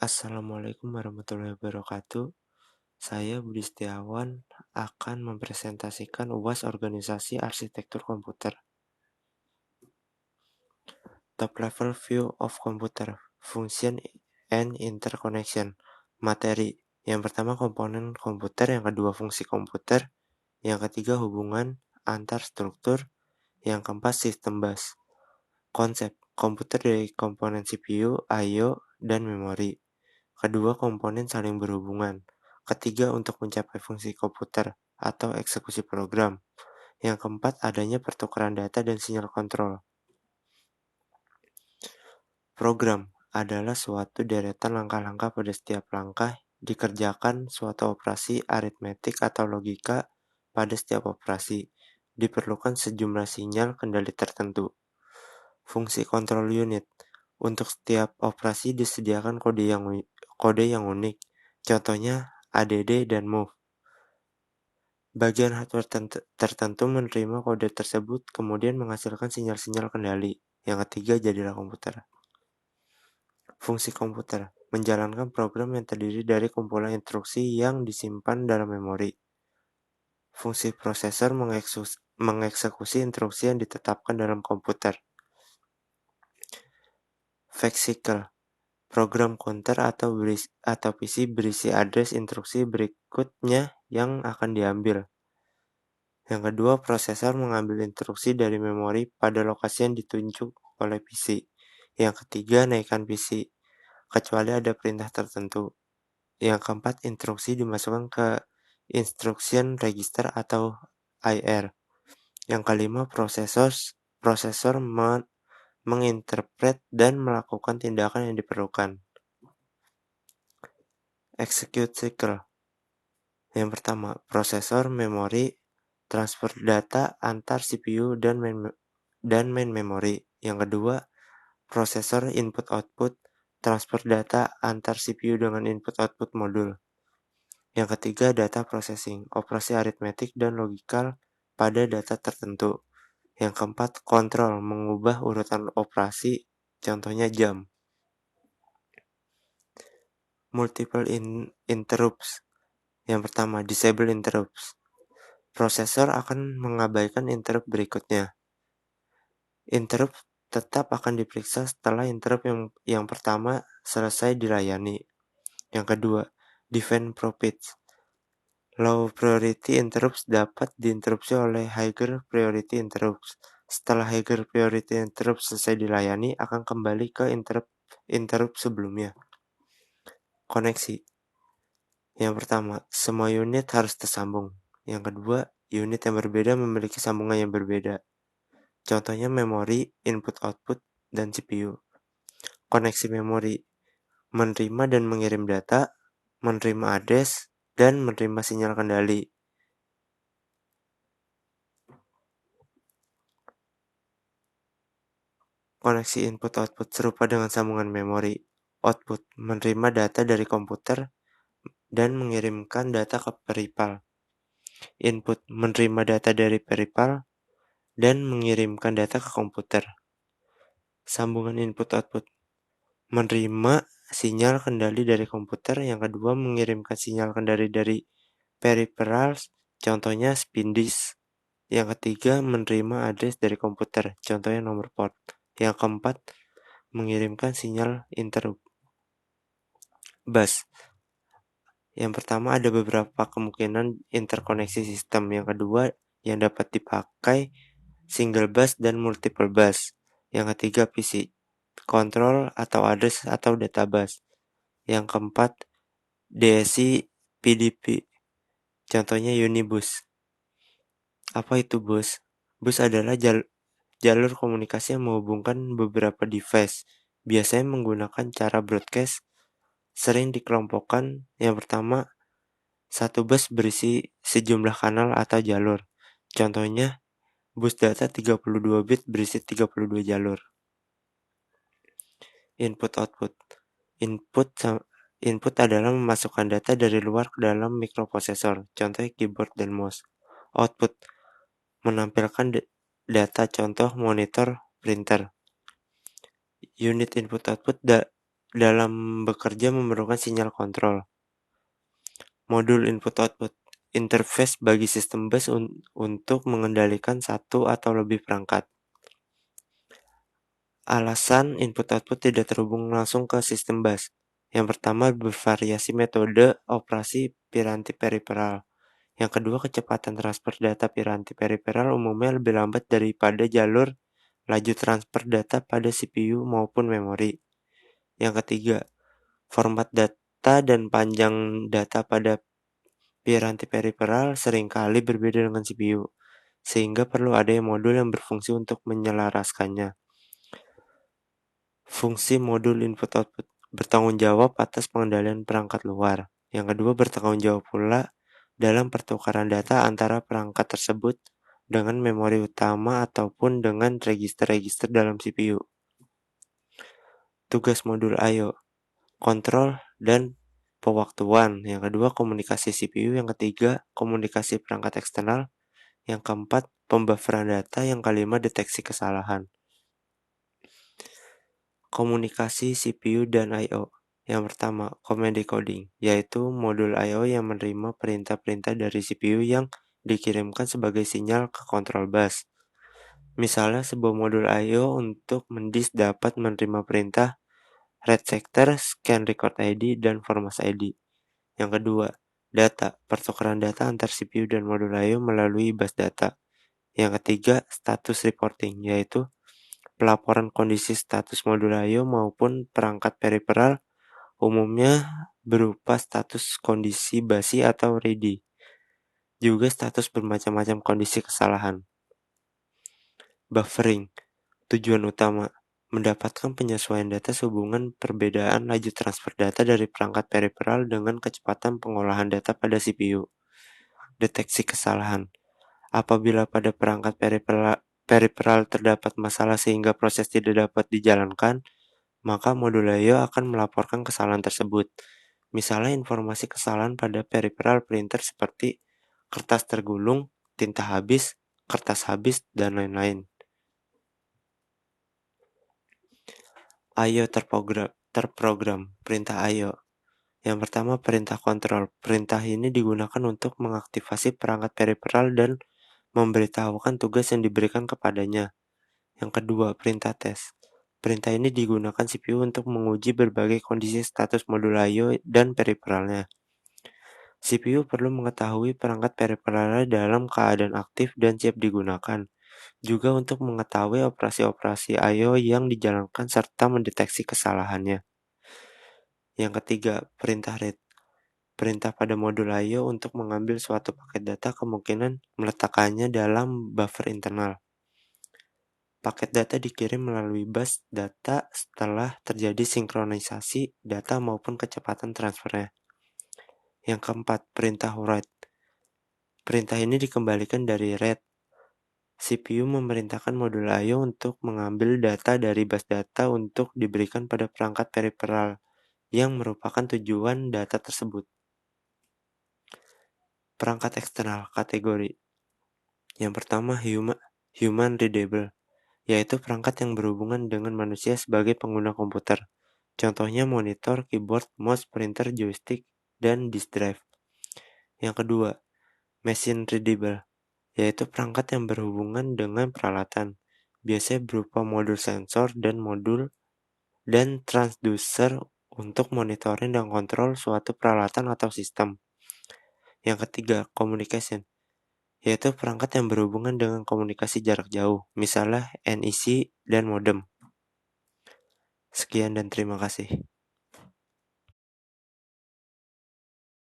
Assalamualaikum warahmatullahi wabarakatuh. Saya Budi Setiawan akan mempresentasikan UAS Organisasi Arsitektur Komputer. Top Level View of Computer, Function and Interconnection. Materi. Yang pertama komponen komputer, yang kedua fungsi komputer, yang ketiga hubungan antar struktur, yang keempat sistem bus. Konsep. Komputer dari komponen CPU, I/O, dan memori. Kedua komponen saling berhubungan. Ketiga untuk mencapai fungsi komputer atau eksekusi program. Yang keempat adanya pertukaran data dan sinyal kontrol. Program adalah suatu deretan langkah-langkah pada setiap langkah dikerjakan suatu operasi aritmetik atau logika pada setiap operasi. Diperlukan sejumlah sinyal kendali tertentu. Fungsi kontrol unit. Untuk setiap operasi disediakan kode yang unik. Contohnya ADD dan move. Bagian hardware tertentu menerima kode tersebut kemudian menghasilkan sinyal-sinyal kendali. Yang ketiga jadilah komputer. Fungsi komputer menjalankan program yang terdiri dari kumpulan instruksi yang disimpan dalam memori. Fungsi prosesor mengeksekusi instruksi yang ditetapkan dalam komputer. Vehicle program counter atau PC berisi address instruksi berikutnya yang akan diambil. Yang kedua, prosesor mengambil instruksi dari memori pada lokasi yang ditunjuk oleh PC. Yang ketiga, naikkan PC, kecuali ada perintah tertentu. Yang keempat, instruksi dimasukkan ke instruction register atau IR. Yang kelima, prosesor menginterpret dan melakukan tindakan yang diperlukan. Execute cycle. Yang pertama, prosesor, memori, transfer data antar CPU dan main memori. Yang kedua, prosesor input-output, transfer data antar CPU dengan input-output modul. Yang ketiga, data processing, operasi aritmetik dan logikal pada data tertentu. Yang keempat, kontrol, mengubah urutan operasi, contohnya jam. Multiple interrupts. Yang pertama, disable interrupts. Prosesor akan mengabaikan interrupt berikutnya. Interrupt tetap akan diperiksa setelah interrupt yang pertama selesai dilayani. Yang kedua, defend profits. Low priority interrupts dapat diinterupsi oleh higher priority interrupts. Setelah higher priority interrupts selesai dilayani, akan kembali ke interrupt sebelumnya. Koneksi. Yang pertama, semua unit harus tersambung. Yang kedua, unit yang berbeda memiliki sambungan yang berbeda. Contohnya memori, input-output, dan CPU. Koneksi memori, menerima dan mengirim data, menerima address, dan menerima sinyal kendali. Koneksi input-output serupa dengan sambungan memori. Output, menerima data dari komputer dan mengirimkan data ke peripheral. Input, menerima data dari peripheral dan mengirimkan data ke komputer. Sambungan input-output, menerima sinyal kendali dari komputer. Yang kedua, mengirimkan sinyal kendali dari peripherals, contohnya spin disk. Yang ketiga, menerima address dari komputer, contohnya nomor port. Yang keempat, mengirimkan sinyal interrupt. Bus. Yang pertama, ada beberapa kemungkinan interkoneksi sistem. Yang kedua, yang dapat dipakai single bus dan multiple bus. Yang ketiga, PC control atau address atau data bus. Yang keempat, DSI PDP, contohnya Unibus. Apa itu bus? Bus adalah jalur komunikasi yang menghubungkan beberapa device, biasanya menggunakan cara broadcast. Sering dikelompokkan. Yang pertama, satu bus berisi sejumlah kanal atau jalur. Contohnya, bus data 32 bit berisi 32 jalur. Input-output. Input adalah memasukkan data dari luar ke dalam mikroprosesor, contohnya keyboard dan mouse. Output, menampilkan data, contoh monitor, printer. Unit input-output dalam bekerja memerlukan sinyal kontrol. Modul input-output interface bagi sistem bus untuk mengendalikan satu atau lebih perangkat. Alasan input-output tidak terhubung langsung ke sistem bus. Yang pertama, bervariasi metode operasi piranti periferal. Yang kedua, kecepatan transfer data piranti periferal umumnya lebih lambat daripada jalur laju transfer data pada CPU maupun memori. Yang ketiga, format data dan panjang data pada piranti periferal seringkali berbeda dengan CPU, sehingga perlu ada modul yang berfungsi untuk menyelaraskannya. Fungsi modul input-output bertanggung jawab atas pengendalian perangkat luar. Yang kedua, bertanggung jawab pula dalam pertukaran data antara perangkat tersebut dengan memori utama ataupun dengan register-register dalam CPU. Tugas modul I/O, kontrol dan pewaktuan. Yang kedua, komunikasi CPU. Yang ketiga, komunikasi perangkat eksternal. Yang keempat, pembufferan data. Yang kelima, deteksi kesalahan. Komunikasi CPU dan I/O. Yang pertama, command decoding, yaitu modul I/O yang menerima perintah-perintah dari CPU yang dikirimkan sebagai sinyal ke control bus. Misalnya, sebuah modul I/O untuk mendis dapat menerima perintah read sector, scan record ID, dan format ID. Yang kedua, data, pertukaran data antar CPU dan modul I/O melalui bus data. Yang ketiga, status reporting, yaitu pelaporan kondisi status modul I/O maupun perangkat periferal, umumnya berupa status kondisi basi atau ready. Juga status bermacam-macam kondisi kesalahan. Buffering, tujuan utama, mendapatkan penyesuaian data sehubungan perbedaan laju transfer data dari perangkat periferal dengan kecepatan pengolahan data pada CPU. Deteksi kesalahan, apabila pada perangkat periferal terdapat masalah sehingga proses tidak dapat dijalankan, maka modul I/O akan melaporkan kesalahan tersebut. Misalnya informasi kesalahan pada periferal printer seperti kertas tergulung, tinta habis, kertas habis, dan lain-lain. I/O terprogram, perintah I/O. Yang pertama, perintah kontrol. Perintah ini digunakan untuk mengaktifasi perangkat periferal dan memberitahukan tugas yang diberikan kepadanya. Yang kedua, perintah tes. Perintah ini digunakan CPU untuk menguji berbagai kondisi status modul I/O dan periferalnya. CPU perlu mengetahui perangkat periferalnya dalam keadaan aktif dan siap digunakan, juga untuk mengetahui operasi-operasi I/O yang dijalankan serta mendeteksi kesalahannya. Yang ketiga, perintah read. Perintah pada modul I/O untuk mengambil suatu paket data kemungkinan meletakkannya dalam buffer internal. Paket data dikirim melalui bus data setelah terjadi sinkronisasi data maupun kecepatan transfernya. Yang keempat, perintah write. Perintah ini dikembalikan dari read. CPU memerintahkan modul I/O untuk mengambil data dari bus data untuk diberikan pada perangkat periferal yang merupakan tujuan data tersebut. Perangkat eksternal kategori. Yang pertama, human readable, yaitu perangkat yang berhubungan dengan manusia sebagai pengguna komputer. Contohnya monitor, keyboard, mouse, printer, joystick, dan disk drive. Yang kedua, machine readable, yaitu perangkat yang berhubungan dengan peralatan, biasanya berupa modul sensor dan transducer untuk monitoring dan kontrol suatu peralatan atau sistem. Yang ketiga, communication, yaitu perangkat yang berhubungan dengan komunikasi jarak jauh, misalnya NEC dan modem. Sekian dan terima kasih.